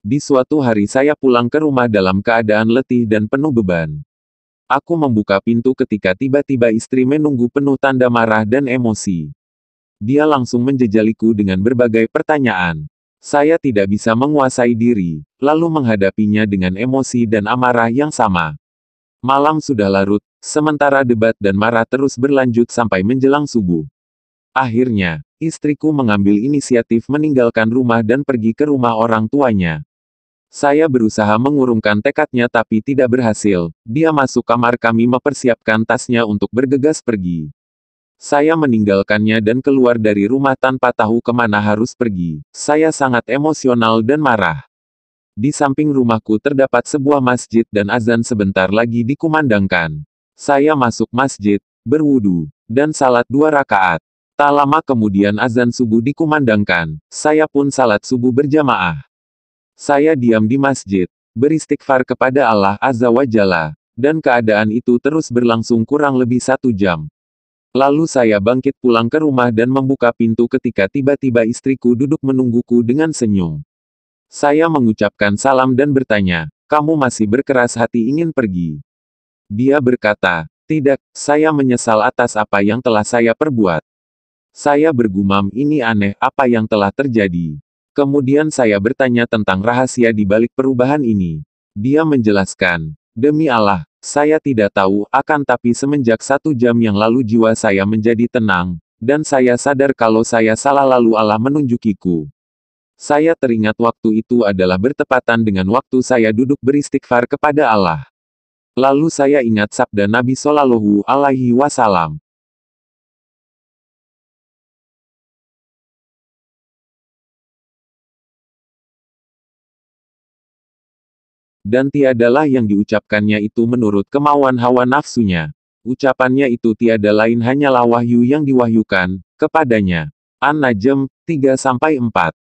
Di suatu hari saya pulang ke rumah dalam keadaan letih dan penuh beban. Aku membuka pintu ketika tiba-tiba istri menunggu penuh tanda marah dan emosi. Dia langsung menjejaliku dengan berbagai pertanyaan. Saya tidak bisa menguasai diri, lalu menghadapinya dengan emosi dan amarah yang sama. Malam sudah larut, sementara debat dan marah terus berlanjut sampai menjelang subuh. Akhirnya, istriku mengambil inisiatif meninggalkan rumah dan pergi ke rumah orang tuanya. Saya berusaha mengurungkan tekadnya tapi tidak berhasil. Dia masuk kamar kami mempersiapkan tasnya untuk bergegas pergi. Saya meninggalkannya dan keluar dari rumah tanpa tahu kemana harus pergi. Saya sangat emosional dan marah. Di samping rumahku terdapat sebuah masjid dan azan sebentar lagi dikumandangkan. Saya masuk masjid, berwudu, dan salat 2 rakaat. Tak lama kemudian azan subuh dikumandangkan. Saya pun salat subuh berjamaah. Saya diam di masjid, beristighfar kepada Allah Azza wa Jalla, dan keadaan itu terus berlangsung kurang lebih 1 jam. Lalu saya bangkit pulang ke rumah dan membuka pintu ketika tiba-tiba istriku duduk menungguku dengan senyum. Saya mengucapkan salam dan bertanya, "Kamu masih berkeras hati ingin pergi?" Dia berkata, "Tidak, saya menyesal atas apa yang telah saya perbuat." Saya bergumam, "Ini aneh, apa yang telah terjadi?" Kemudian saya bertanya tentang rahasia di balik perubahan ini. Dia menjelaskan, "Demi Allah, saya tidak tahu, akan tapi semenjak 1 jam yang lalu jiwa saya menjadi tenang, dan saya sadar kalau saya salah lalu Allah menunjukiku. Saya teringat waktu itu adalah bertepatan dengan waktu saya duduk beristighfar kepada Allah. Lalu saya ingat sabda Nabi Shallallahu Alaihi Wasallam. Dan tiadalah yang diucapkannya itu menurut kemauan hawa nafsunya. Ucapannya itu tiada lain hanyalah wahyu yang diwahyukan kepadanya." An-Najm 3-4